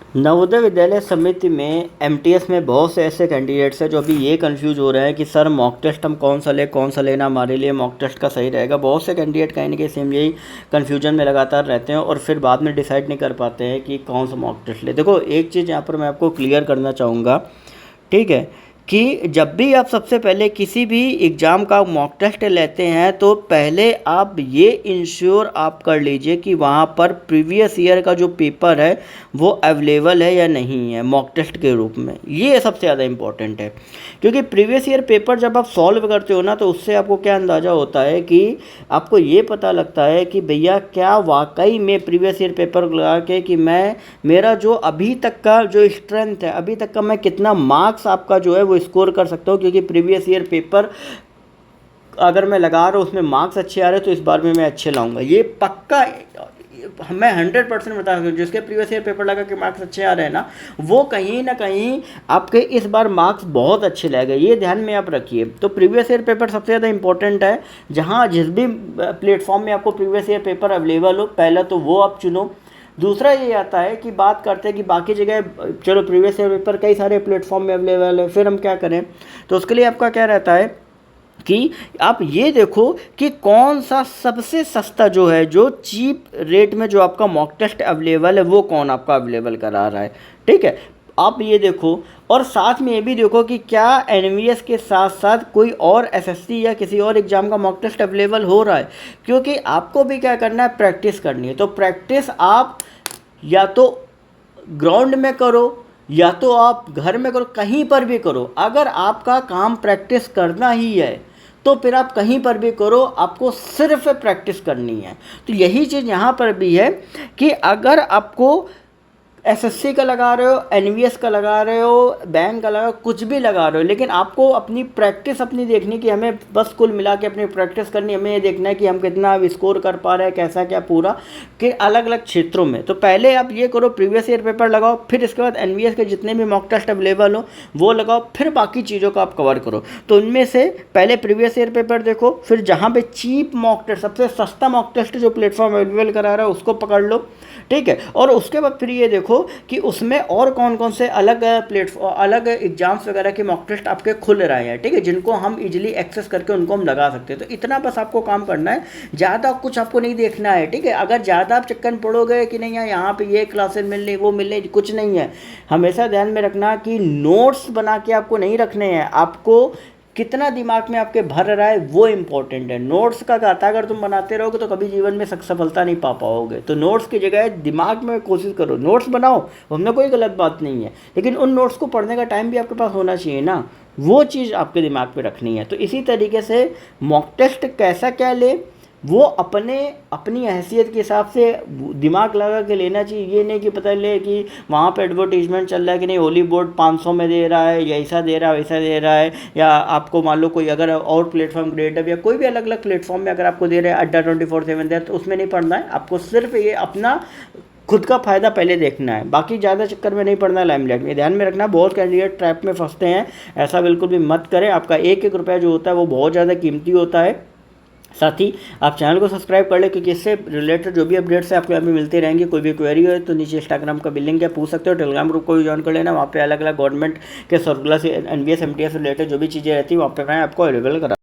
नवोदय विद्यालय समिति में एमटीएस में बहुत से ऐसे कैंडिडेट्स हैं जो अभी ये कंफ्यूज हो रहे हैं कि सर मॉक टेस्ट हम कौन सा लेना हमारे लिए मॉक टेस्ट का सही रहेगा। बहुत से कैंडिडेट कहीं ना कहीं सेम यही कन्फ्यूजन में लगातार रहते हैं और फिर बाद में डिसाइड नहीं कर पाते हैं कि कौन सा मॉक टेस्ट ले। देखो एक चीज़ यहाँ पर मैं आपको क्लियर करना चाहूँगा, ठीक है, कि जब भी आप सबसे पहले किसी भी एग्ज़ाम का मॉक टेस्ट लेते हैं तो पहले आप ये इंश्योर आप कर लीजिए कि वहाँ पर प्रीवियस ईयर का जो पेपर है वो अवेलेबल है या नहीं है मॉक टेस्ट के रूप में। ये सबसे ज़्यादा इम्पॉर्टेंट है, क्योंकि प्रीवियस ईयर पेपर जब आप सॉल्व करते हो ना तो उससे आपको क्या अंदाज़ा होता है कि आपको ये पता लगता है कि भैया क्या वाकई में प्रीवियस ईयर पेपर लगा के कि मेरा जो अभी तक का जो स्ट्रेंथ है, अभी तक का मैं कितना मार्क्स आपका जो है वो स्कोर कर सकता हूँ। क्योंकि प्रीवियस ईयर पेपर अगर मैं लगा रहा हूँ उसमें मार्क्स अच्छे आ रहे हैं तो इस बार में मैं अच्छे लाऊंगा, ये पक्का मैं 100% बता सकता हूँ। जिसके प्रीवियस ईयर पेपर लगा के मार्क्स अच्छे आ रहे हैं ना, वो कहीं ना कहीं आपके इस बार मार्क्स बहुत अच्छे लगेंगे, ये ध्यान में आप रखिए। तो प्रीवियस ईयर पेपर सबसे ज़्यादा इंपॉर्टेंट है। जहाँ जिस भी प्लेटफॉर्म में आपको प्रीवियस ईयर पेपर अवेलेबल हो, पहला तो वो आप चुनो। दूसरा ये आता है कि बात करते हैं कि बाकी जगह चलो प्रीवियस ईयर पेपर कई सारे प्लेटफॉर्म में अवेलेबल है, फिर हम क्या करें। तो उसके लिए आपका क्या रहता है कि आप ये देखो कि कौन सा सबसे सस्ता जो है, जो चीप रेट में जो आपका मॉक टेस्ट अवेलेबल है वो कौन आपका अवेलेबल करा रहा है, ठीक है। आप ये देखो और साथ में ये भी देखो कि क्या एनवीएस के साथ साथ कोई और एसएससी या किसी और एग्ज़ाम का मॉक टेस्ट अवेलेबल हो रहा है। क्योंकि आपको भी क्या करना है, प्रैक्टिस करनी है। तो प्रैक्टिस आप या तो ग्राउंड में करो या तो आप घर में करो, कहीं पर भी करो। अगर आपका काम प्रैक्टिस करना ही है तो फिर आप कहीं पर भी करो, आपको सिर्फ प्रैक्टिस करनी है। तो यही चीज़ यहाँ पर भी है कि अगर आपको एसएससी का लगा रहे हो, एनवीएस का लगा रहे हो, बैंक का लगा रहे हो, कुछ भी लगा रहे हो, लेकिन आपको अपनी प्रैक्टिस अपनी देखनी कि हमें बस कुल मिला के अपनी प्रैक्टिस करनी, हमें ये देखना है कि हम कितना स्कोर कर पा रहे हैं, कैसा क्या पूरा कि अलग अलग क्षेत्रों में। तो पहले आप ये करो, प्रीवियस ईयर पेपर लगाओ, फिर इसके बाद एनवीएस के जितने भी मॉक टेस्ट अवेलेबल हो वो लगाओ, फिर बाकी चीज़ों को आप कवर करो। तो उनमें से पहले प्रीवियस ईयर पेपर देखो, फिर जहाँ पर चीप मॉक टेस्ट, सबसे सस्ता मॉक टेस्ट जो प्लेटफॉर्म अवेलेबल करा रहा है उसको पकड़ लो, ठीक है। और उसके बाद फिर ये देखो कि उसमें और कौन कौन से अलग प्लेटफॉर्म, अलग एग्जाम्स वगैरह के मॉक टेस्ट आपके खुल रहे हैं, ठीक है, जिनको हम इजीली एक्सेस करके उनको हम लगा सकते हैं। तो इतना बस आपको काम करना है, ज़्यादा कुछ आपको नहीं देखना है, ठीक है। अगर ज़्यादा आप चक्कर में पड़ोगे कि नहीं यार यहाँ पे ये क्लासेस मिल रही, वो मिल रही, कुछ नहीं है। हमेशा ध्यान में रखना कि नोट्स बना के आपको नहीं रखने हैं, आपको कितना दिमाग में आपके भर रहा है वो इम्पोर्टेंट है। नोट्स का क्या था, अगर तुम बनाते रहोगे तो कभी जीवन में सफलता नहीं पा पाओगे। तो नोट्स की जगह दिमाग में कोशिश करो, नोट्स बनाओ, हमने कोई गलत बात नहीं है, लेकिन उन नोट्स को पढ़ने का टाइम भी आपके पास होना चाहिए ना, वो चीज़ आपके दिमाग पे रखनी है। तो इसी तरीके से मॉक टेस्ट कैसा क्या ले वो अपनी हैसियत के हिसाब से दिमाग लगा के लेना चाहिए। ये नहीं कि पता ले कि वहाँ पे एडवर्टीजमेंट चल रहा है कि नहीं होली बोर्ड 500 में दे रहा है, या ऐसा दे रहा है वैसा दे रहा है, या आपको मान लो कोई अगर और प्लेटफॉर्म ग्रेडअप या कोई भी अलग अलग प्लेटफॉर्म में अगर आपको दे रहे हैं अड्डा 24/7 दे रहा है, तो उसमें नहीं पढ़ना है। आपको सिर्फ ये अपना खुद का फ़ायदा पहले देखना है, बाकी ज़्यादा चक्कर में नहीं पड़ना है लाइमलाइट में। ध्यान में रखना, बहुत कैंडिडेट ट्रैप में फंसते हैं, ऐसा बिल्कुल भी मत करें। आपका एक एक रुपया जो होता है वो बहुत ज़्यादा कीमती होता है। साथ ही आप चैनल को सब्सक्राइब कर लें, क्योंकि इससे रिलेटेड जो भी अपडेट्स है आपको यहाँ पे मिलते रहेंगे। कोई भी क्वेरी हो तो नीचे इंस्टाग्राम का भी लिंक है, पूछ सकते हो। टेलीग्राम ग्रुप को भी ज्वाइन कर लेना, वहाँ पे अलग अलग गवर्नमेंट के सर्कुलर से एनवीएस एमटीएस रिलेटेड जो भी चीज़ें रहती है वहाँ पे मैं आपको अवेलेबल करा